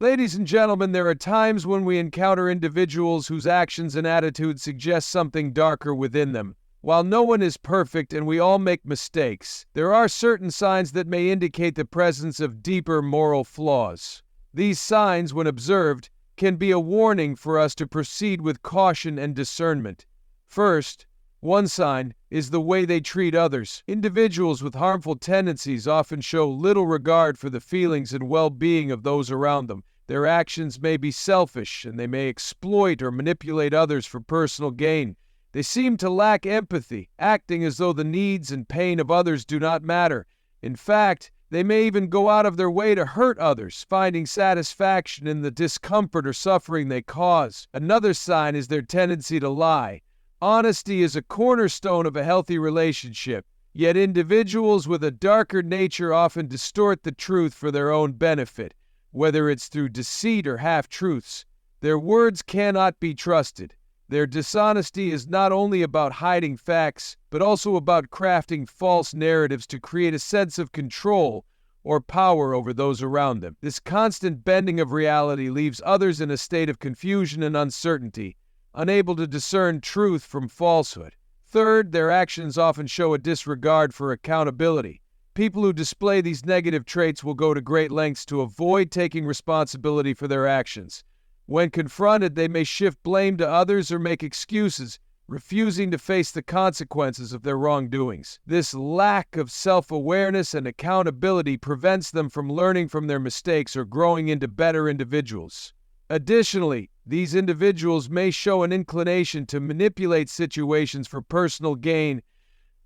Ladies and gentlemen, there are times when we encounter individuals whose actions and attitudes suggest something darker within them. While no one is perfect and we all make mistakes, there are certain signs that may indicate the presence of deeper moral flaws. These signs, when observed, can be a warning for us to proceed with caution and discernment. First, one sign is the way they treat others. Individuals with harmful tendencies often show little regard for the feelings and well-being of those around them. Their actions may be selfish, and they may exploit or manipulate others for personal gain. They seem to lack empathy, acting as though the needs and pain of others do not matter. In fact, they may even go out of their way to hurt others, finding satisfaction in the discomfort or suffering they cause. Another sign is their tendency to lie. Honesty is a cornerstone of a healthy relationship, yet individuals with a darker nature often distort the truth for their own benefit, whether it's through deceit or half-truths. Their words cannot be trusted. Their dishonesty is not only about hiding facts, but also about crafting false narratives to create a sense of control or power over those around them. This constant bending of reality leaves others in a state of confusion and uncertainty, unable to discern truth from falsehood. Third, their actions often show a disregard for accountability. People who display these negative traits will go to great lengths to avoid taking responsibility for their actions. When confronted, they may shift blame to others or make excuses, refusing to face the consequences of their wrongdoings. This lack of self-awareness and accountability prevents them from learning from their mistakes or growing into better individuals. Additionally, these individuals may show an inclination to manipulate situations for personal gain.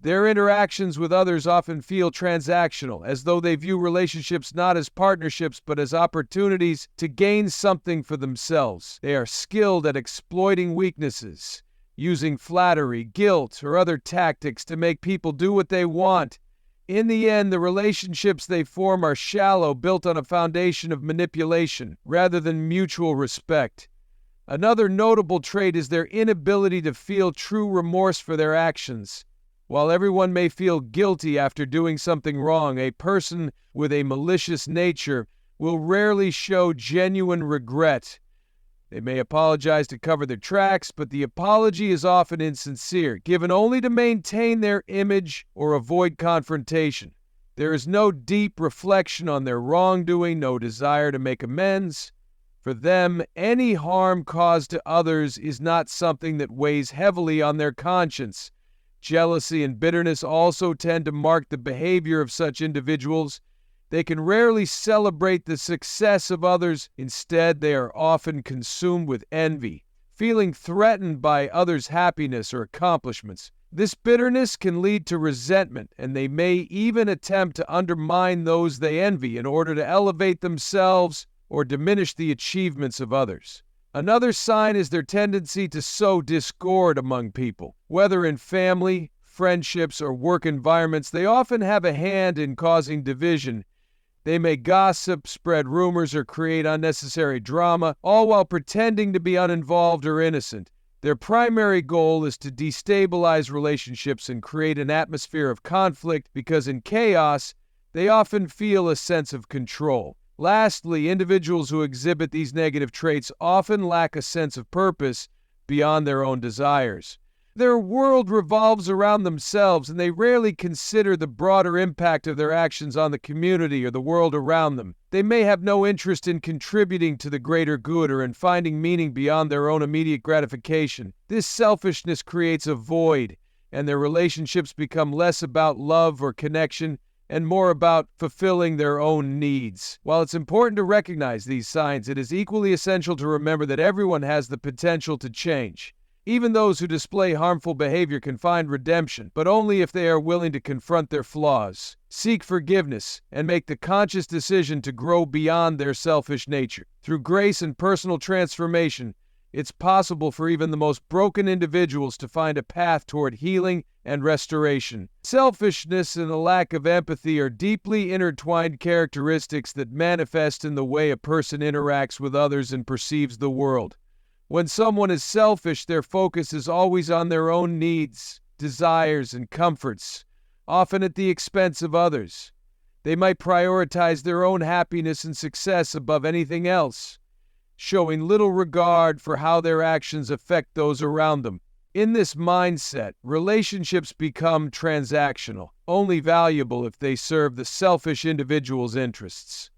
Their interactions with others often feel transactional, as though they view relationships not as partnerships but as opportunities to gain something for themselves. They are skilled at exploiting weaknesses, using flattery, guilt, or other tactics to make people do what they want. In the end, the relationships they form are shallow, built on a foundation of manipulation rather than mutual respect. Another notable trait is their inability to feel true remorse for their actions. While everyone may feel guilty after doing something wrong, a person with a malicious nature will rarely show genuine regret. They may apologize to cover their tracks, but the apology is often insincere, given only to maintain their image or avoid confrontation. There is no deep reflection on their wrongdoing, no desire to make amends. For them, any harm caused to others is not something that weighs heavily on their conscience. Jealousy and bitterness also tend to mark the behavior of such individuals. They can rarely celebrate the success of others. Instead, they are often consumed with envy, feeling threatened by others' happiness or accomplishments. This bitterness can lead to resentment, and they may even attempt to undermine those they envy in order to elevate themselves or diminish the achievements of others. Another sign is their tendency to sow discord among people. Whether in family, friendships, or work environments, they often have a hand in causing division. They may gossip, spread rumors, or create unnecessary drama, all while pretending to be uninvolved or innocent. Their primary goal is to destabilize relationships and create an atmosphere of conflict because in chaos, they often feel a sense of control. Lastly, individuals who exhibit these negative traits often lack a sense of purpose beyond their own desires. Their world revolves around themselves, and they rarely consider the broader impact of their actions on the community or the world around them. They may have no interest in contributing to the greater good or in finding meaning beyond their own immediate gratification. This selfishness creates a void, and their relationships become less about love or connection and more about fulfilling their own needs. While it's important to recognize these signs, it is equally essential to remember that everyone has the potential to change. Even those who display harmful behavior can find redemption, but only if they are willing to confront their flaws, seek forgiveness, and make the conscious decision to grow beyond their selfish nature. Through grace and personal transformation, it's possible for even the most broken individuals to find a path toward healing and restoration. Selfishness and a lack of empathy are deeply intertwined characteristics that manifest in the way a person interacts with others and perceives the world. When someone is selfish, their focus is always on their own needs, desires, and comforts, often at the expense of others. They might prioritize their own happiness and success above anything else, showing little regard for how their actions affect those around them. In this mindset, relationships become transactional, only valuable if they serve the selfish individual's interests.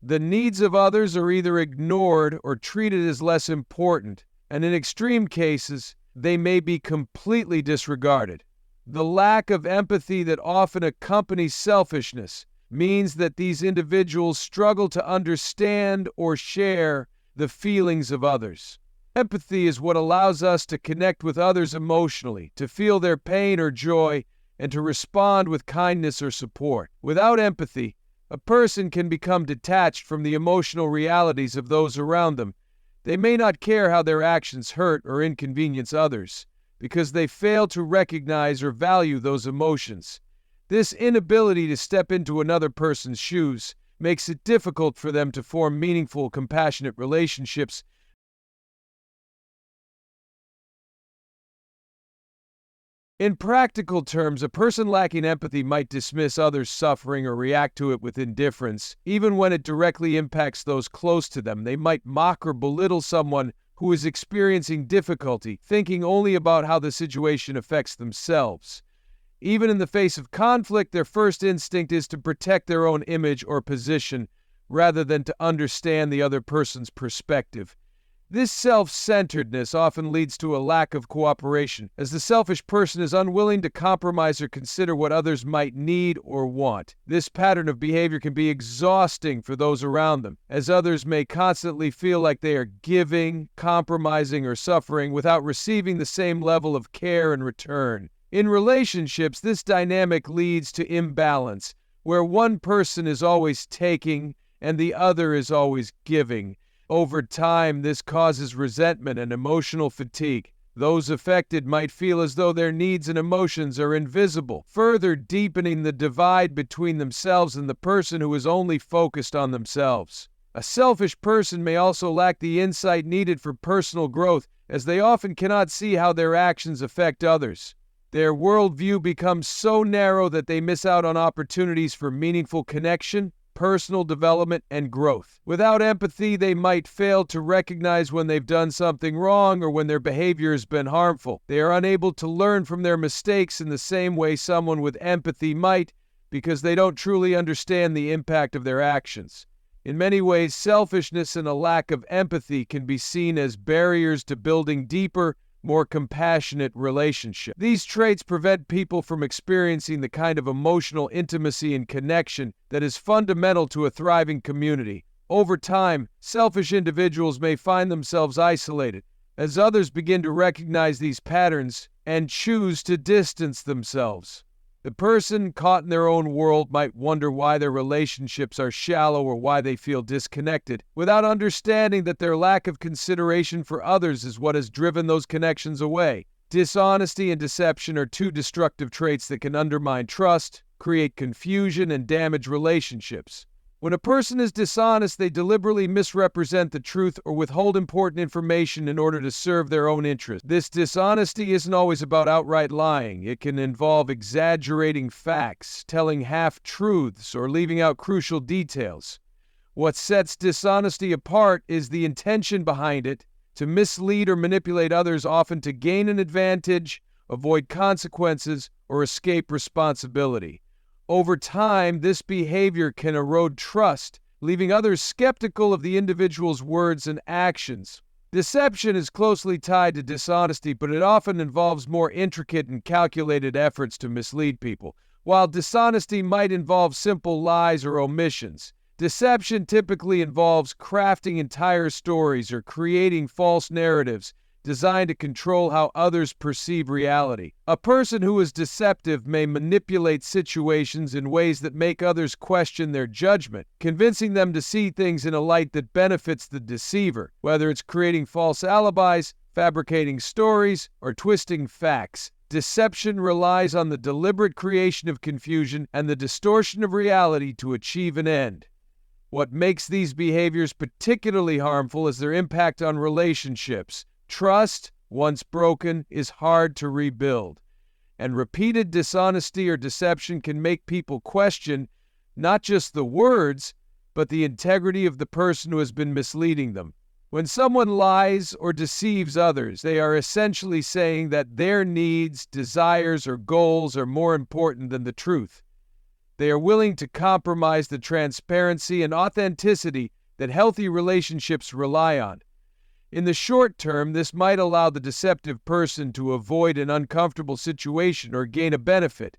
The needs of others are either ignored or treated as less important, and in extreme cases, they may be completely disregarded. The lack of empathy that often accompanies selfishness means that these individuals struggle to understand or share the feelings of others. Empathy is what allows us to connect with others emotionally, to feel their pain or joy, and to respond with kindness or support. Without empathy, a person can become detached from the emotional realities of those around them. They may not care how their actions hurt or inconvenience others, because they fail to recognize or value those emotions. This inability to step into another person's shoes makes it difficult for them to form meaningful, compassionate relationships. In practical terms, a person lacking empathy might dismiss others' suffering or react to it with indifference, even when it directly impacts those close to them. They might mock or belittle someone who is experiencing difficulty, thinking only about how the situation affects themselves. Even in the face of conflict, their first instinct is to protect their own image or position, rather than to understand the other person's perspective. This self-centeredness often leads to a lack of cooperation, as the selfish person is unwilling to compromise or consider what others might need or want. This pattern of behavior can be exhausting for those around them, as others may constantly feel like they are giving, compromising, or suffering without receiving the same level of care in return. In relationships, this dynamic leads to imbalance, where one person is always taking and the other is always giving. Over time, this causes resentment and emotional fatigue. Those affected might feel as though their needs and emotions are invisible, further deepening the divide between themselves and the person who is only focused on themselves. A selfish person may also lack the insight needed for personal growth, as they often cannot see how their actions affect others. Their worldview becomes so narrow that they miss out on opportunities for meaningful connection, personal development, and growth. Without empathy, they might fail to recognize when they've done something wrong or when their behavior has been harmful. They are unable to learn from their mistakes in the same way someone with empathy might, because they don't truly understand the impact of their actions. In many ways, selfishness and a lack of empathy can be seen as barriers to building deeper, more compassionate relationships. These traits prevent people from experiencing the kind of emotional intimacy and connection that is fundamental to a thriving community. Over time, selfish individuals may find themselves isolated, as others begin to recognize these patterns and choose to distance themselves. The person caught in their own world might wonder why their relationships are shallow or why they feel disconnected, without understanding that their lack of consideration for others is what has driven those connections away. Dishonesty and deception are two destructive traits that can undermine trust, create confusion, and damage relationships. When a person is dishonest, they deliberately misrepresent the truth or withhold important information in order to serve their own interests. This dishonesty isn't always about outright lying. It can involve exaggerating facts, telling half-truths, or leaving out crucial details. What sets dishonesty apart is the intention behind it: to mislead or manipulate others, often to gain an advantage, avoid consequences, or escape responsibility. Over time, this behavior can erode trust, leaving others skeptical of the individual's words and actions. Deception is closely tied to dishonesty, but it often involves more intricate and calculated efforts to mislead people. While dishonesty might involve simple lies or omissions, deception typically involves crafting entire stories or creating false narratives designed to control how others perceive reality. A person who is deceptive may manipulate situations in ways that make others question their judgment, convincing them to see things in a light that benefits the deceiver, whether it's creating false alibis, fabricating stories, or twisting facts. Deception relies on the deliberate creation of confusion and the distortion of reality to achieve an end. What makes these behaviors particularly harmful is their impact on relationships. Trust, once broken, is hard to rebuild, and repeated dishonesty or deception can make people question not just the words, but the integrity of the person who has been misleading them. When someone lies or deceives others, they are essentially saying that their needs, desires, or goals are more important than the truth. They are willing to compromise the transparency and authenticity that healthy relationships rely on. In the short term, this might allow the deceptive person to avoid an uncomfortable situation or gain a benefit,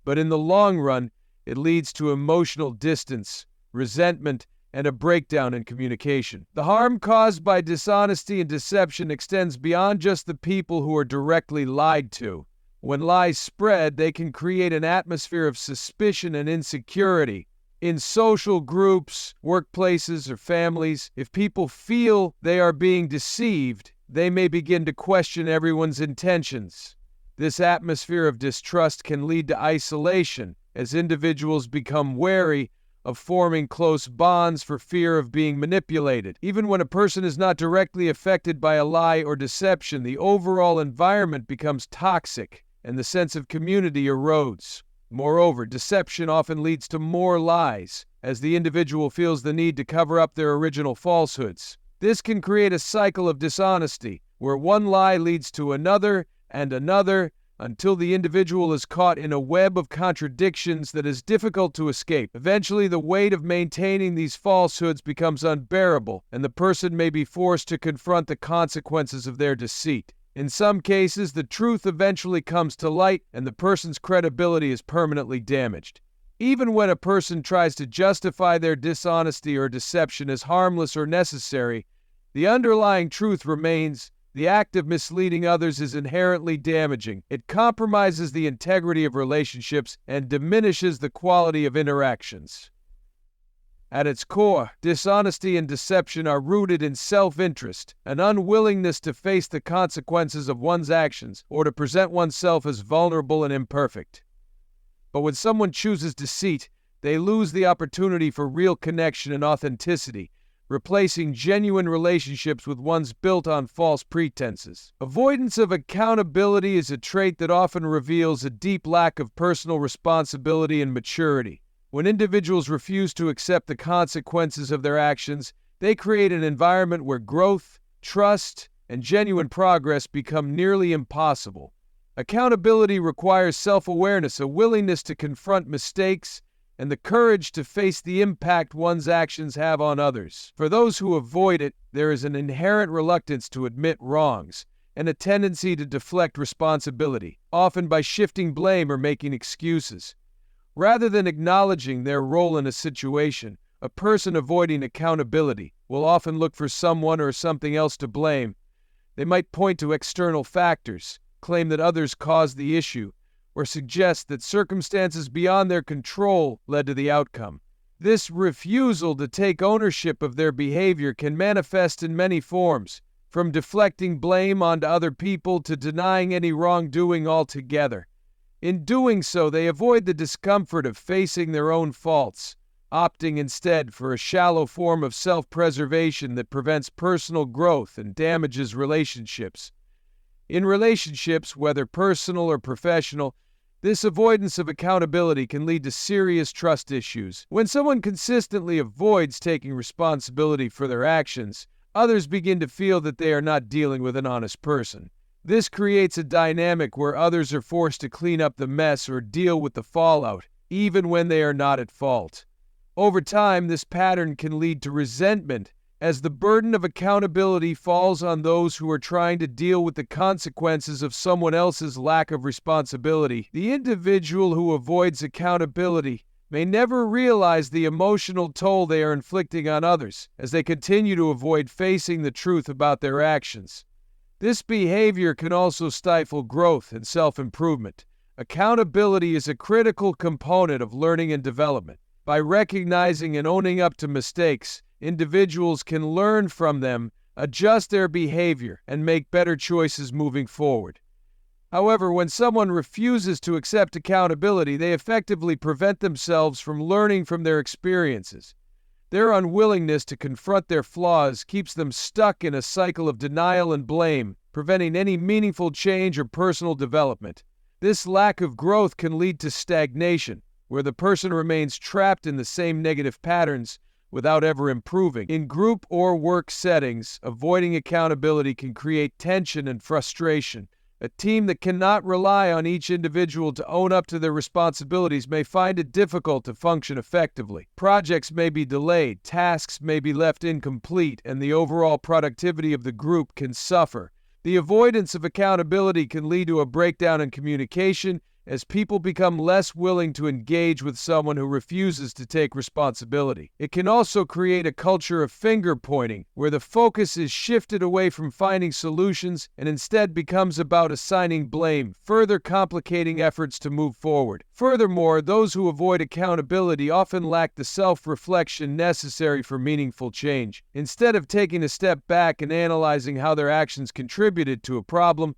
but in the long run, it leads to emotional distance, resentment, and a breakdown in communication. The harm caused by dishonesty and deception extends beyond just the people who are directly lied to. When lies spread, they can create an atmosphere of suspicion and insecurity. In social groups, workplaces, or families, if people feel they are being deceived, they may begin to question everyone's intentions. This atmosphere of distrust can lead to isolation, as individuals become wary of forming close bonds for fear of being manipulated. Even when a person is not directly affected by a lie or deception, the overall environment becomes toxic, and the sense of community erodes. Moreover, deception often leads to more lies, as the individual feels the need to cover up their original falsehoods. This can create a cycle of dishonesty, where one lie leads to another and another, until the individual is caught in a web of contradictions that is difficult to escape. Eventually, the weight of maintaining these falsehoods becomes unbearable, and the person may be forced to confront the consequences of their deceit. In some cases, the truth eventually comes to light, and the person's credibility is permanently damaged. Even when a person tries to justify their dishonesty or deception as harmless or necessary, the underlying truth remains. The act of misleading others is inherently damaging. It compromises the integrity of relationships and diminishes the quality of interactions. At its core, dishonesty and deception are rooted in self-interest, an unwillingness to face the consequences of one's actions or to present oneself as vulnerable and imperfect. But when someone chooses deceit, they lose the opportunity for real connection and authenticity, replacing genuine relationships with ones built on false pretenses. Avoidance of accountability is a trait that often reveals a deep lack of personal responsibility and maturity. When individuals refuse to accept the consequences of their actions, they create an environment where growth, trust, and genuine progress become nearly impossible. Accountability requires self-awareness, a willingness to confront mistakes, and the courage to face the impact one's actions have on others. For those who avoid it, there is an inherent reluctance to admit wrongs and a tendency to deflect responsibility, often by shifting blame or making excuses. Rather than acknowledging their role in a situation, a person avoiding accountability will often look for someone or something else to blame. They might point to external factors, claim that others caused the issue, or suggest that circumstances beyond their control led to the outcome. This refusal to take ownership of their behavior can manifest in many forms, from deflecting blame onto other people to denying any wrongdoing altogether. In doing so, they avoid the discomfort of facing their own faults, opting instead for a shallow form of self-preservation that prevents personal growth and damages relationships. In relationships, whether personal or professional, this avoidance of accountability can lead to serious trust issues. When someone consistently avoids taking responsibility for their actions, others begin to feel that they are not dealing with an honest person. This creates a dynamic where others are forced to clean up the mess or deal with the fallout, even when they are not at fault. Over time, this pattern can lead to resentment, as the burden of accountability falls on those who are trying to deal with the consequences of someone else's lack of responsibility. The individual who avoids accountability may never realize the emotional toll they are inflicting on others, as they continue to avoid facing the truth about their actions. This behavior can also stifle growth and self-improvement. Accountability is a critical component of learning and development. By recognizing and owning up to mistakes, individuals can learn from them, adjust their behavior, and make better choices moving forward. However, when someone refuses to accept accountability, they effectively prevent themselves from learning from their experiences. Their unwillingness to confront their flaws keeps them stuck in a cycle of denial and blame, preventing any meaningful change or personal development. This lack of growth can lead to stagnation, where the person remains trapped in the same negative patterns without ever improving. In group or work settings, avoiding accountability can create tension and frustration. A team that cannot rely on each individual to own up to their responsibilities may find it difficult to function effectively. Projects may be delayed, tasks may be left incomplete, and the overall productivity of the group can suffer. The avoidance of accountability can lead to a breakdown in communication as people become less willing to engage with someone who refuses to take responsibility. It can also create a culture of finger-pointing, where the focus is shifted away from finding solutions and instead becomes about assigning blame, further complicating efforts to move forward. Furthermore, those who avoid accountability often lack the self-reflection necessary for meaningful change. Instead of taking a step back and analyzing how their actions contributed to a problem,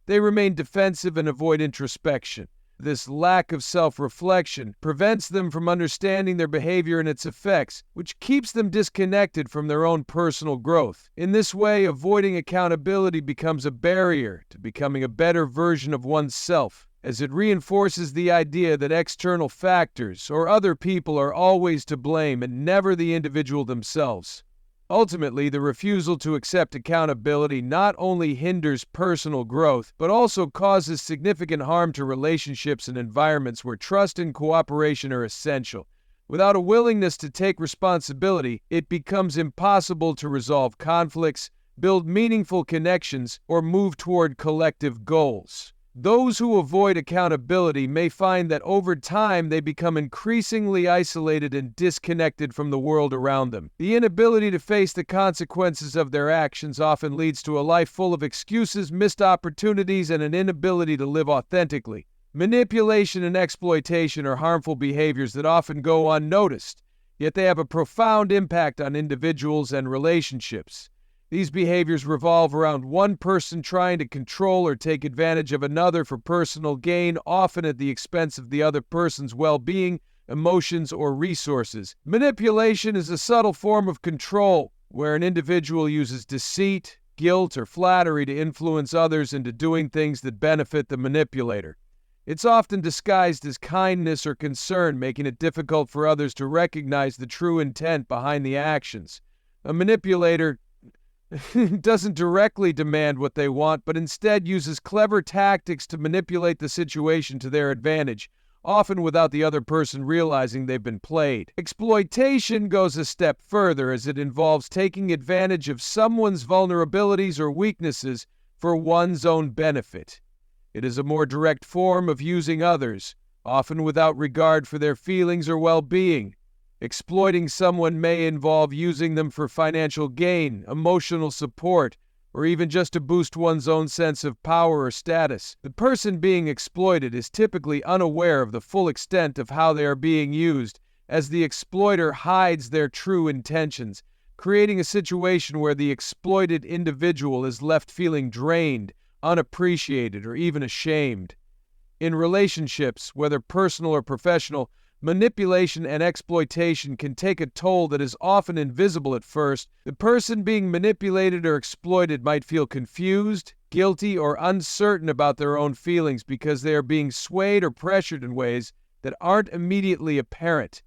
they remain defensive and avoid introspection. This lack of self-reflection prevents them from understanding their behavior and its effects, which keeps them disconnected from their own personal growth. In this way, avoiding accountability becomes a barrier to becoming a better version of oneself, as it reinforces the idea that external factors or other people are always to blame and never the individual themselves. Ultimately, the refusal to accept accountability not only hinders personal growth, but also causes significant harm to relationships and environments where trust and cooperation are essential. Without a willingness to take responsibility, it becomes impossible to resolve conflicts, build meaningful connections, or move toward collective goals. Those who avoid accountability may find that over time they become increasingly isolated and disconnected from the world around them. The inability to face the consequences of their actions often leads to a life full of excuses, missed opportunities, and an inability to live authentically. Manipulation and exploitation are harmful behaviors that often go unnoticed, yet they have a profound impact on individuals and relationships. These behaviors revolve around one person trying to control or take advantage of another for personal gain, often at the expense of the other person's well-being, emotions, or resources. Manipulation is a subtle form of control, where an individual uses deceit, guilt, or flattery to influence others into doing things that benefit the manipulator. It's often disguised as kindness or concern, making it difficult for others to recognize the true intent behind the actions. A manipulator doesn't directly demand what they want, but instead uses clever tactics to manipulate the situation to their advantage, often without the other person realizing they've been played. Exploitation goes a step further, as it involves taking advantage of someone's vulnerabilities or weaknesses for one's own benefit. It is a more direct form of using others, often without regard for their feelings or well-being. Exploiting someone may involve using them for financial gain, emotional support, or even just to boost one's own sense of power or status. The person being exploited is typically unaware of the full extent of how they are being used, as the exploiter hides their true intentions, creating a situation where the exploited individual is left feeling drained, unappreciated, or even ashamed. In relationships, whether personal or professional, manipulation and exploitation can take a toll that is often invisible at first. The person being manipulated or exploited might feel confused, guilty, or uncertain about their own feelings because they are being swayed or pressured in ways that aren't immediately apparent.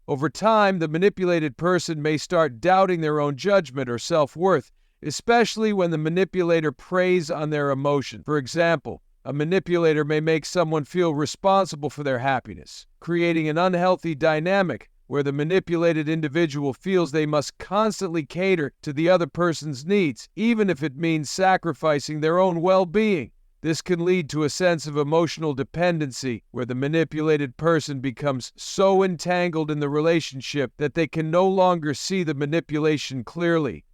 Over time, the manipulated person may start doubting their own judgment or self-worth, especially when the manipulator preys on their emotion. For example, a manipulator may make someone feel responsible for their happiness, creating an unhealthy dynamic where the manipulated individual feels they must constantly cater to the other person's needs, even if it means sacrificing their own well-being. This can lead to a sense of emotional dependency, where the manipulated person becomes so entangled in the relationship that they can no longer see the manipulation clearly.